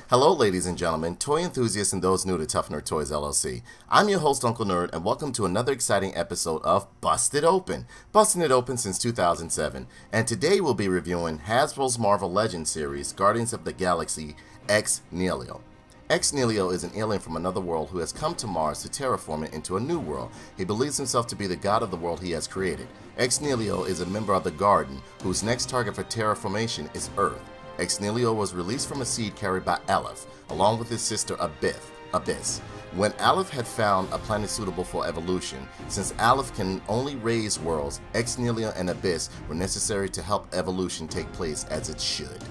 Hello ladies and gentlemen, toy enthusiasts and those new to Tough Nerd Toys LLC. I'm your host Uncle Nerd and welcome to another exciting episode of Busted Open. Busting it open since 2007, and today we'll be reviewing Hasbro's Marvel Legends series, Guardians of the Galaxy X Nihilo. X Nihilo is an alien from another world who has come to Mars to terraform it into a new world. He believes himself to be the god of the world he has created. X Nihilo is a member of the Garden, whose next target for terraformation is Earth. X Nihilo was released from a seed carried by Aleph, along with his sister Abyss. When Aleph had found a planet suitable for evolution, since Aleph can only raise worlds, X Nihilo and Abyss were necessary to help evolution take place as it should.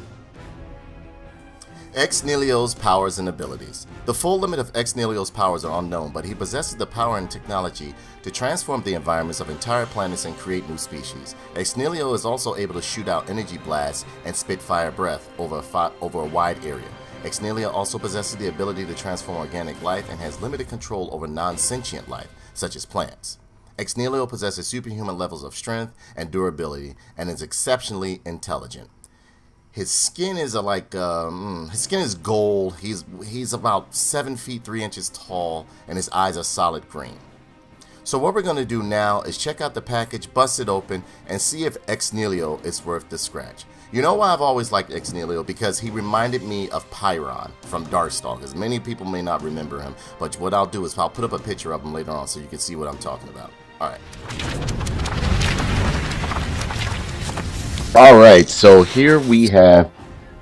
X Nihilio's powers and abilities. The full limit of X Nihilio's powers are unknown, but he possesses the power and technology to transform the environments of entire planets and create new species. X Nihilo is also able to shoot out energy blasts and spit fire breath over a wide area. X Nihilo also possesses the ability to transform organic life and has limited control over non-sentient life, such as plants. X Nihilo possesses superhuman levels of strength and durability and is exceptionally intelligent. His skin is gold. He's about 7 feet 3 inches tall, and his eyes are solid green. So what we're going to do now is check out the package, bust it open, and see if X Nihilo is worth the scratch. You know why I've always liked X Nihilo? Because he reminded me of Pyron from Darkstalkers. Many people may not remember him, but what I'll do is I'll put up a picture of him later on so you can see what I'm talking about. Alright, so here we have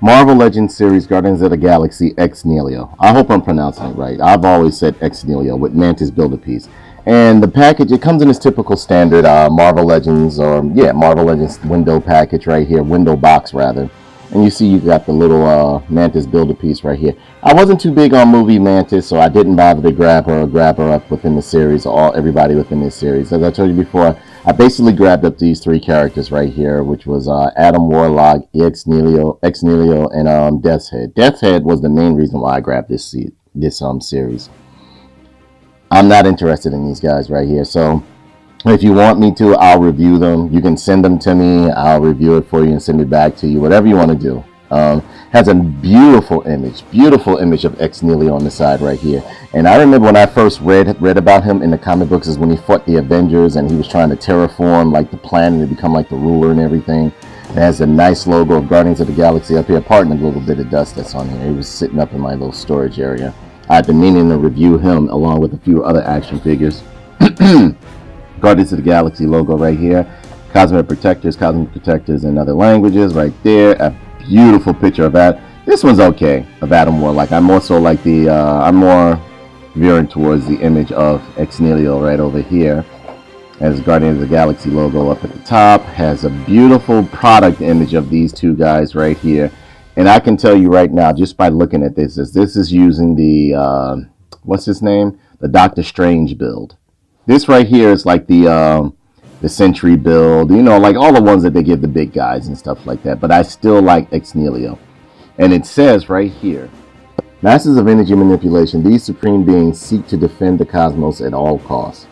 Marvel Legends series Guardians of the Galaxy X Nihilo. I hope I'm pronouncing it right. I've always said X Nihilo with Mantis Build-A-Piece. And the package, it comes in its typical standard Marvel Legends window package right here, window box rather. And you see you got the little Mantis Build-A-Piece right here. I wasn't too big on movie Mantis, so I didn't bother to grab her up within the series, everybody within this series. As I told you before, I basically grabbed up these three characters right here, which was Adam Warlock, X Nihilo, and Death's Head. Death's Head was the main reason why I grabbed this series. I'm not interested in these guys right here, so if you want me to, I'll review them. You can send them to me. I'll review it for you and send it back to you. Whatever you want to do. Has a beautiful image of X Nihilo on the side right here. And I remember when I first read about him in the comic books is when he fought the Avengers and he was trying to terraform like the planet and become like the ruler and everything. It has a nice logo of Guardians of the Galaxy up here, apart from the little bit of dust that's on here. He was sitting up in my little storage area. I've been meaning to review him along with a few other action figures. Guardians of the Galaxy logo right here. Cosmic Protectors in other languages right there. A beautiful picture of that. This one's okay, of Adam Warlock. I'm more so like I'm more veering towards the image of X Nihilo right over here. Has Guardians of the Galaxy logo up at the top. Has a beautiful product image of these two guys right here. And I can tell you right now, just by looking at this is using the, what's his name? The Doctor Strange build. This right here is like the Sentry build, you know, like all the ones that they give the big guys and stuff like that. But I still like X Nihilo. And it says right here, Masters of Energy Manipulation, these supreme beings seek to defend the cosmos at all costs.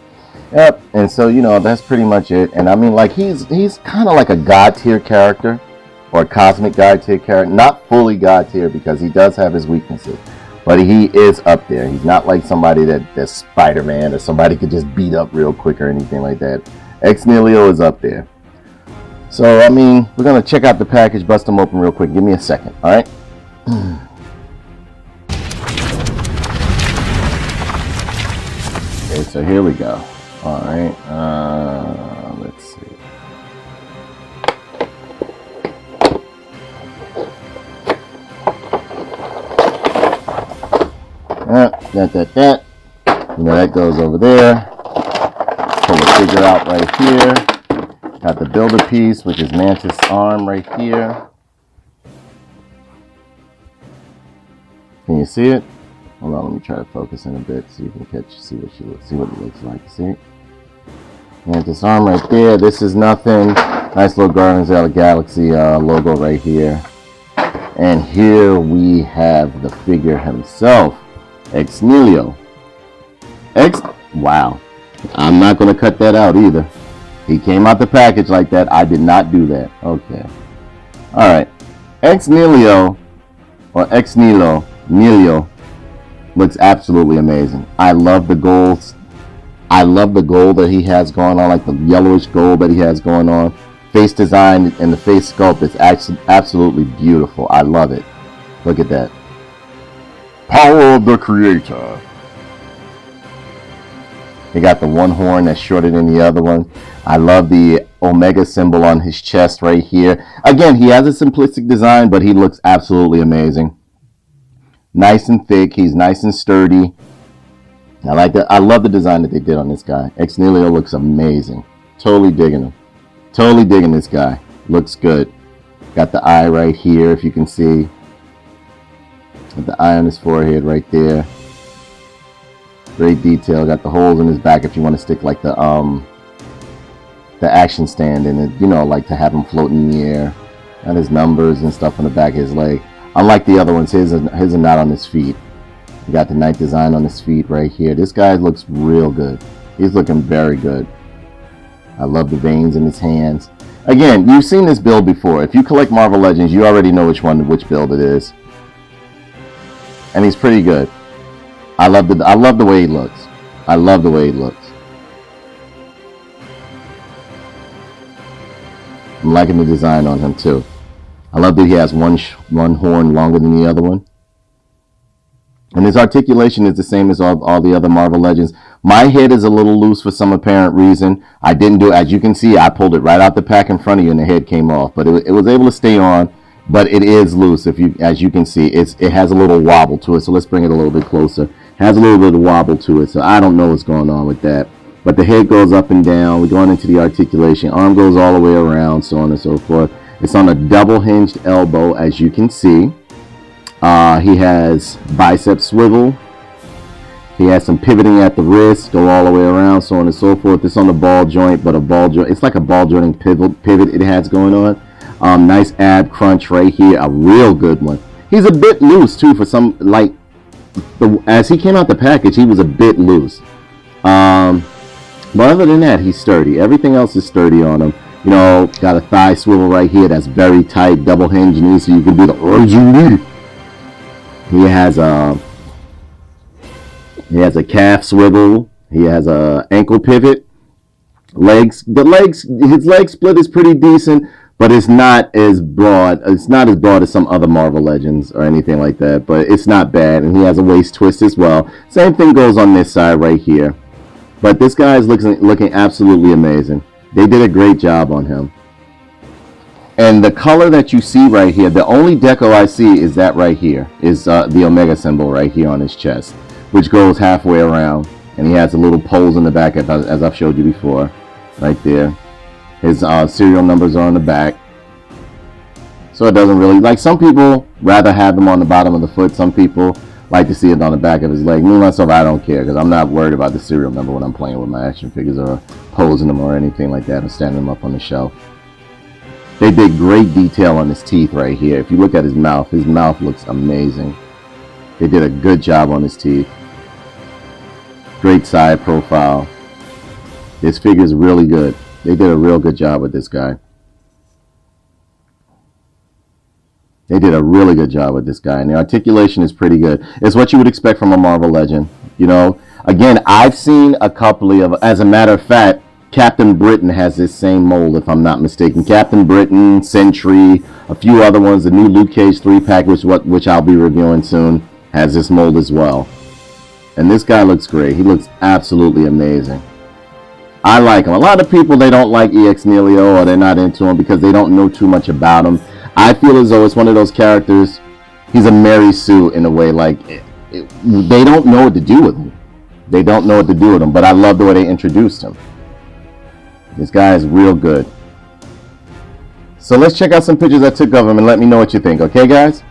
Yep, and so, you know, that's pretty much it. And I mean, like, he's kind of like a God tier character, or a cosmic God tier character. Not fully God tier, because he does have his weaknesses. But he is up there. He's not like somebody that's Spider-Man or somebody could just beat up real quick or anything like that. X Nihilo is up there. So, I mean, we're going to check out the package, bust them open real quick. Give me a second, alright? Okay, so here we go. Alright, let's see. That. You know, that goes over there. Pull the figure out right here. Got the Build-A-Piece, which is Mantis' arm right here. Can you see it? Hold on, let me try to focus in a bit so you can see what it looks like. See? Mantis' arm right there. This is nothing. Nice little Guardians of the Galaxy logo right here. And here we have the figure himself. X Nihilo. Wow. I'm not going to cut that out either. He came out the package like that. I did not do that. Okay. Alright. X Nihilo, or X Nihilo, Nihilo looks absolutely amazing. I love the golds. I love the gold that he has going on, like the yellowish gold that he has going on. Face design and the face sculpt is absolutely beautiful. I love it. Look at that. Power of the Creator. He got the one horn that's shorter than the other one. I love the Omega symbol on his chest right here. Again, he has a simplistic design, but he looks absolutely amazing. Nice and thick. He's nice and sturdy. I like that. I love the design that they did on this guy. Nihilo looks amazing. Totally digging him. Totally digging this guy. Looks good. Got the eye right here, if you can see. Got the eye on his forehead right there. Great detail. Got the holes in his back if you want to stick like the action stand in it. You know, like to have him float in the air. Got his numbers and stuff on the back of his leg. Unlike the other ones, his are not on his feet. You got the night design on his feet right here. This guy looks real good. He's looking very good. I love the veins in his hands. Again, you've seen this build before. If you collect Marvel Legends, you already know which build it is. And he's pretty good. I love the way he looks. I love the way he looks. I'm liking the design on him too. I love that he has one horn longer than the other one. And his articulation is the same as all the other Marvel Legends. My head is a little loose for some apparent reason. I didn't do it. As you can see, I pulled it right out the pack in front of you and the head came off. But it was able to stay on. But it is loose. As you can see, it has a little wobble to it. So let's bring it a little bit closer. It has a little bit of wobble to it. So I don't know what's going on with that. But the head goes up and down. We're going into the articulation. Arm goes all the way around, so on and so forth. It's on a double hinged elbow, as you can see. He has bicep swivel. He has some pivoting at the wrist, go all the way around, so on and so forth. It's on the ball joint, but it's like a ball jointing pivot it has going on. Nice ab crunch right here, a real good one. He's a bit loose too for some, like, as he came out the package, he was a bit loose. But other than that, he's sturdy. Everything else is sturdy on him. You know, got a thigh swivel right here that's very tight, double hinge knee, so you can do the knee. He has a calf swivel. He has a ankle pivot. His leg split is pretty decent, but it's not as broad. It's not as broad as some other Marvel Legends or anything like that, but it's not bad. And he has a waist twist as well. Same thing goes on this side right here. But this guy is looking absolutely amazing. They did a great job on him. And the color that you see right here, the only deco I see is that right here, is the Omega symbol right here on his chest, which goes halfway around. And he has the little poles in the back, as I've showed you before, right there. His serial numbers are on the back. So it doesn't really, like, some people rather have them on the bottom of the foot. Some people like to see it on the back of his leg. Me, myself, I don't care, because I'm not worried about the serial number when I'm playing with my action figures or posing them or anything like that, or standing them up on the shelf. They did great detail on his teeth right here. If you look at his mouth looks amazing. They did a good job on his teeth. Great side profile. This figure is really good. They did a real good job with this guy. They did a really good job with this guy, and the articulation is pretty good. It's what you would expect from a Marvel Legend. You know, again, I've seen a couple of, as a matter of fact, Captain Britain has this same mold, if I'm not mistaken. Captain Britain, Sentry, a few other ones. The new Luke Cage 3-pack, which I'll be reviewing soon, has this mold as well. And this guy looks great. He looks absolutely amazing. I like him. A lot of people, they don't like EX Nihilo, or they're not into him because they don't know too much about him. I feel as though it's one of those characters, he's a Mary Sue in a way. Like, they don't know what to do with him. They don't know what to do with him, but I love the way they introduced him. This guy is real good. So let's check out some pictures I took of him and let me know what you think. Okay, guys?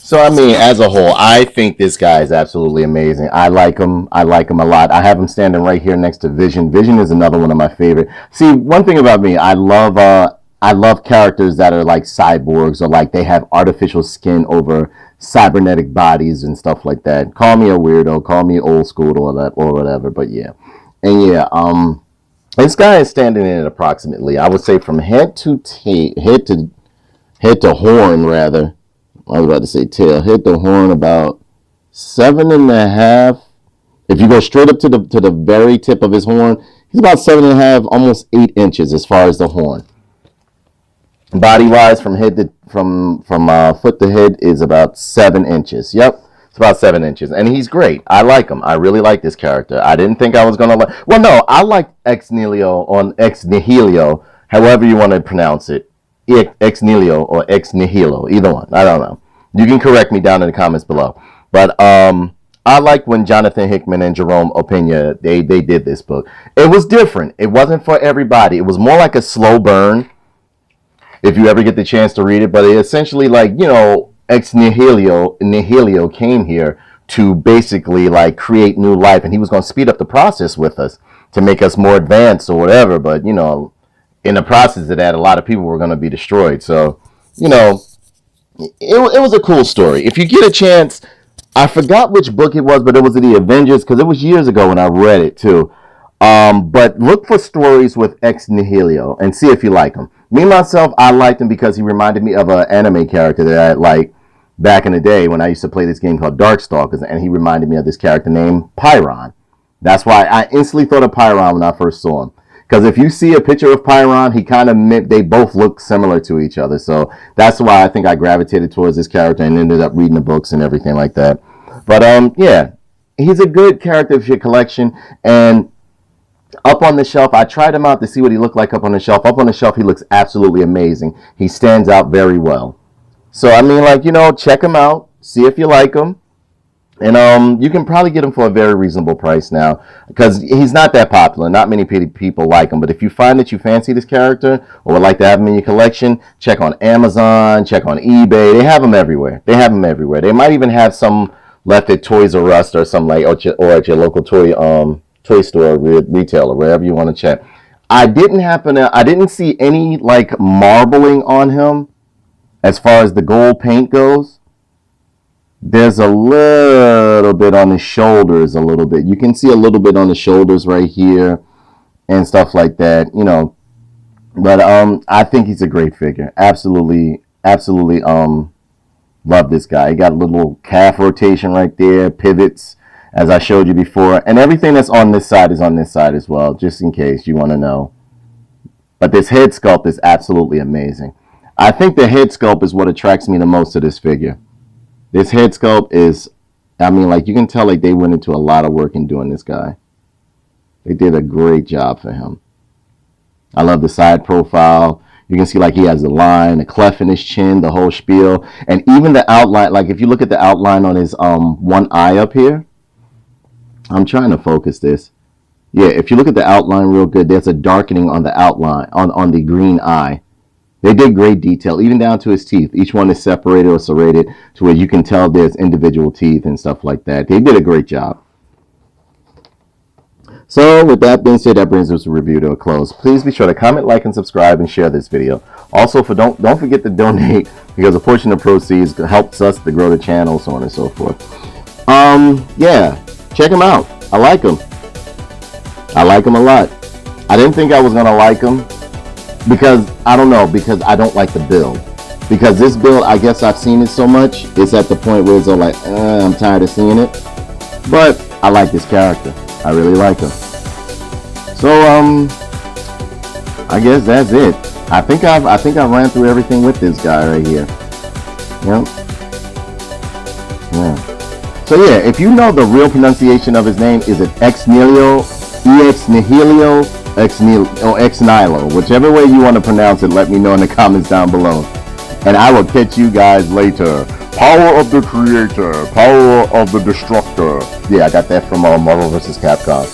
So I mean, as a whole, I think this guy is absolutely amazing. I like him. I like him a lot. I have him standing right here next to Vision. Vision is another one of my favorite. See, one thing about me, I love characters that are like cyborgs or like they have artificial skin over cybernetic bodies and stuff like that. Call me a weirdo, call me old school or that or whatever. But yeah, and yeah, this guy is standing in at approximately, I would say, from head to horn rather. I was about to say tail. Hit the horn about 7.5. If you go straight up to the very tip of his horn, he's about 7.5, almost 8 inches as far as the horn. Body wise, from foot to head is about 7 inches. Yep, it's about 7 inches, and he's great. I like him. I really like this character. I didn't think I was gonna like. Well, no, I like Ex Nihilo, however you want to pronounce it. Ex Nihilo or Ex Nihilo, either one. I don't know. You can correct me down in the comments below. But I like when Jonathan Hickman and Jerome Opeña they did this book. It was different. It wasn't for everybody. It was more like a slow burn. If you ever get the chance to read it, but it essentially, like, you know, Ex Nihilo came here to basically like create new life, and he was going to speed up the process with us to make us more advanced or whatever. But you know, in the process of that, a lot of people were going to be destroyed. So, you know, it was a cool story. If you get a chance, I forgot which book it was, but it was the Avengers, because it was years ago when I read it too. But look for stories with Ex Nihilo and see if you like him. Me, myself, I liked him because he reminded me of an anime character that I liked back in the day when I used to play this game called Darkstalkers, and he reminded me of this character named Pyron. That's why I instantly thought of Pyron when I first saw him. Because if you see a picture of Pyron, they both look similar to each other. So that's why I think I gravitated towards this character and ended up reading the books and everything like that. But yeah, he's a good character for your collection. And up on the shelf, I tried him out to see what he looked like up on the shelf. Up on the shelf, he looks absolutely amazing. He stands out very well. So, I mean, like, you know, check him out. See if you like him. And you can probably get him for a very reasonable price now, because he's not that popular. Not many people like him. But if you find that you fancy this character or would like to have him in your collection, check on Amazon, check on eBay. They have them everywhere. They might even have some left at Toys R Us or something like, or at your local toy store, retailer, wherever you want to check. I didn't see any like marbling on him as far as the gold paint goes. There's a little bit on his shoulders, a little bit. You can see a little bit on the shoulders right here and stuff like that, you know. But I think he's a great figure. Absolutely love this guy. He got a little calf rotation right there, pivots, as I showed you before. And everything that's on this side is on this side as well, just in case you want to know. But this head sculpt is absolutely amazing. I think the head sculpt is what attracts me the most to this figure. This head sculpt is, I mean, like, you can tell like they went into a lot of work in doing this guy. They did a great job for him. I love the side profile. You can see like he has a line, a cleft in his chin, the whole spiel. And even the outline, like if you look at the outline on his one eye up here. I'm trying to focus this. Yeah, if you look at the outline real good, there's a darkening on the outline, on the green eye. They did great detail, even down to his teeth. Each one is separated or serrated to where you can tell there's individual teeth and stuff like that. They did a great job. So with that being said, that brings this review to a close. Please be sure to comment, like, and subscribe, and share this video. Also, don't forget to donate, because a portion of proceeds helps us to grow the channel, so on and so forth. Yeah, check him out. I like him. I like him a lot. I didn't think I was gonna like him, because I don't know, because I don't like the build. Because this build, I guess I've seen it so much, it's at the point where it's all like, I'm tired of seeing it. But I like this character. I really like him. So I guess that's it. I think I ran through everything with this guy right here. Yep. Yeah. So yeah, if you know the real pronunciation of his name, is it Ex Nihilo, Ex Nihilo, Ex Nihilo, whichever way you want to pronounce it, let me know in the comments down below. And I will catch you guys later. Power of the Creator, power of the Destructor. Yeah, I got that from Marvel vs. Capcom.